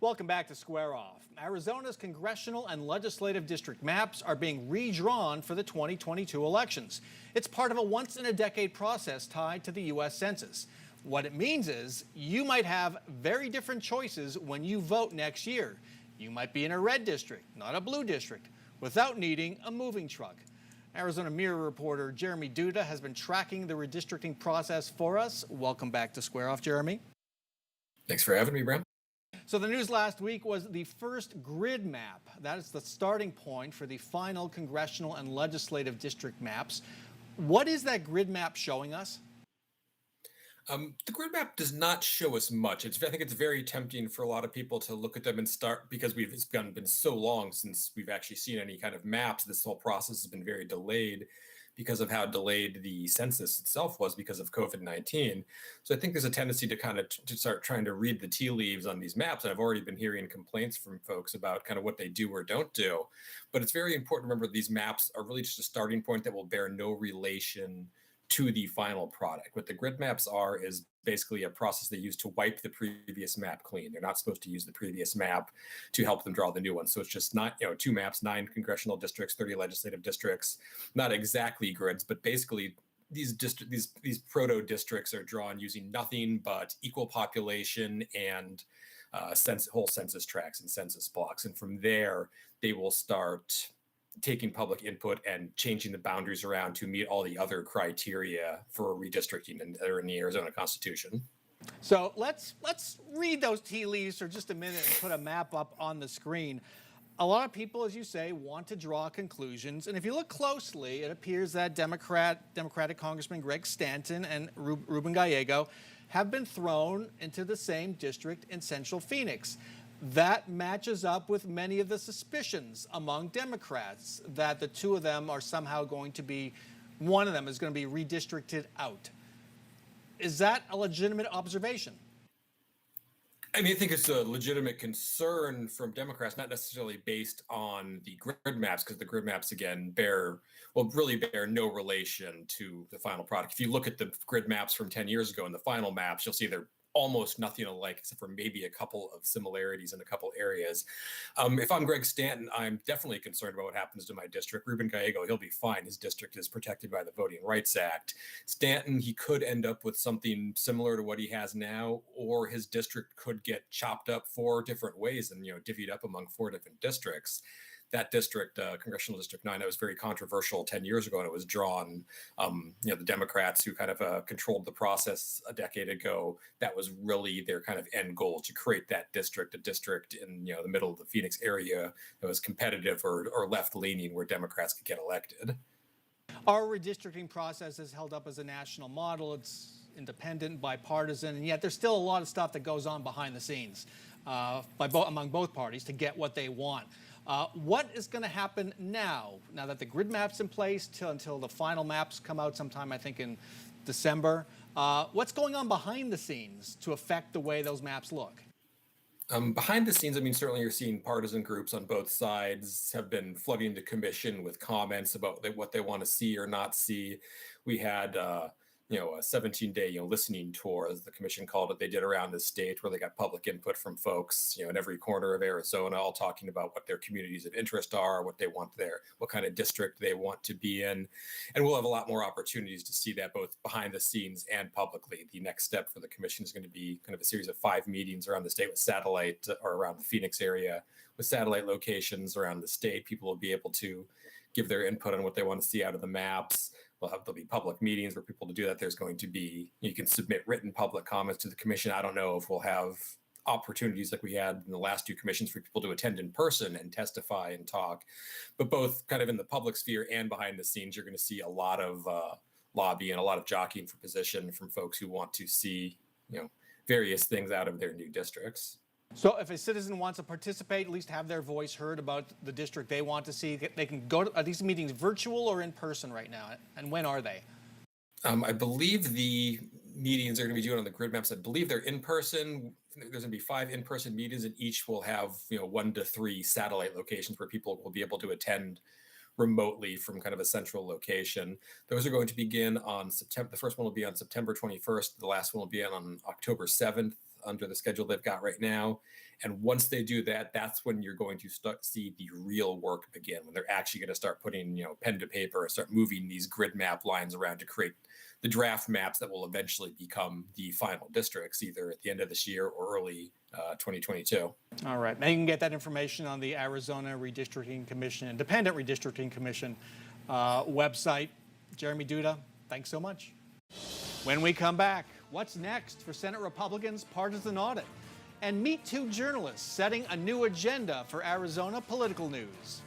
Welcome back to Square Off. Arizona's congressional and legislative district maps are being redrawn for the 2022 elections. It's part of a once-in-a-decade process tied to the U.S. Census. What it means is you might have very different choices when you vote next year. You might be in a red district, not a blue district, without needing a moving truck. Arizona Mirror reporter Jeremy Duda has been tracking the redistricting process for us. Welcome back to Square Off, Jeremy. Thanks for having me, Bram. So the news last week was the first grid map. That is the starting point for the final congressional and legislative district maps. What is that grid map showing us? The grid map does not show us much. I think it's very tempting for a lot of people to look at them and start, because it's been so long since we've actually seen any kind of maps. This whole process has been very delayed because of how delayed the census itself was because of COVID-19. So I think there's a tendency to kind of to start trying to read the tea leaves on these maps. And I've already been hearing complaints from folks about kind of what they do or don't do. But it's very important to remember these maps are really just a starting point that will bear no relation to the final product. What the grid maps are is basically a process they use to wipe the previous map clean. They're not supposed to use the previous map to help them draw the new one. So it's just not, two maps, 9 congressional districts, 30 legislative districts, not exactly grids, but basically these proto districts are drawn using nothing but equal population and whole census tracts and census blocks. And from there, they will start taking public input and changing the boundaries around to meet all the other criteria for redistricting that are in the Arizona Constitution. So let's read those tea leaves for just a minute and put a map up on the screen. A lot of people, as you say, want to draw conclusions. And if you look closely, it appears that Democratic Congressman Greg Stanton and Ruben Gallego have been thrown into the same district in Central Phoenix. That matches up with many of the suspicions among Democrats that the two of them are somehow going to be, one of them is going to be redistricted out. Is that a legitimate observation? I mean, I think it's a legitimate concern from Democrats, not necessarily based on the grid maps, because the grid maps, again, really bear no relation to the final product. If you look at the grid maps from 10 years ago and the final maps, you'll see they're almost nothing alike, except for maybe a couple of similarities in a couple areas. If I'm Greg Stanton, I'm definitely concerned about what happens to my district. Ruben Gallego, he'll be fine. His district is protected by the Voting Rights Act. Stanton, he could end up with something similar to what he has now, or his district could get chopped up 4 different ways and divvied up among 4 different districts. That district, Congressional District 9, that was very controversial 10 years ago, and it was drawn, the Democrats who kind of controlled the process a decade ago, that was really their kind of end goal, to create that district, a district in the middle of the Phoenix area that was competitive or left-leaning, where Democrats could get elected. Our redistricting process is held up as a national model. It's independent, bipartisan, and yet there's still a lot of stuff that goes on behind the scenes among both parties to get what they want. What is going to happen now that the grid map's in place until the final maps come out sometime, I think, in December? What's going on behind the scenes to affect the way those maps look? Behind the scenes, I mean, certainly you're seeing partisan groups on both sides have been flooding the commission with comments about what they want to see or not see. We had a 17-day listening tour, as the commission called it, they did around the state, where they got public input from folks in every corner of Arizona, all talking about what their communities of interest are, what they want there, what kind of district they want to be in. And we'll have a lot more opportunities to see that both behind the scenes and publicly. The next step for the commission is going to be kind of a series of 5 meetings around the state with satellite, or around the Phoenix area with satellite locations around the state. People will be able to give their input on what they want to see out of the maps. There'll be public meetings for people to do that. There's going to be, you can submit written public comments to the commission. I don't know if we'll have opportunities like we had in the last 2 commissions for people to attend in person and testify and talk. But both kind of in the public sphere and behind the scenes, you're going to see a lot of lobbying, a lot of jockeying for position from folks who want to see, various things out of their new districts. So if a citizen wants to participate, at least have their voice heard about the district they want to see, they can go to, are these meetings virtual or in person right now? And when are they? I believe the meetings are going to be doing on the grid maps. I believe they're in person. There's going to be 5 in-person meetings, and each will have 1 to 3 satellite locations where people will be able to attend remotely from kind of a central location. Those are going to begin on September. The first one will be on September 21st. The last one will be on October 7th. under the schedule they've got right now. And once they do that, that's when you're going to start see the real work begin, when they're actually going to start putting, pen to paper and start moving these grid map lines around to create the draft maps that will eventually become the final districts, either at the end of this year or early 2022. All right. Now you can get that information on the Arizona Redistricting Commission, Independent Redistricting Commission website. Jeremy Duda, thanks so much. When we come back, what's next for Senate Republicans' partisan audit? And meet two journalists setting a new agenda for Arizona political news.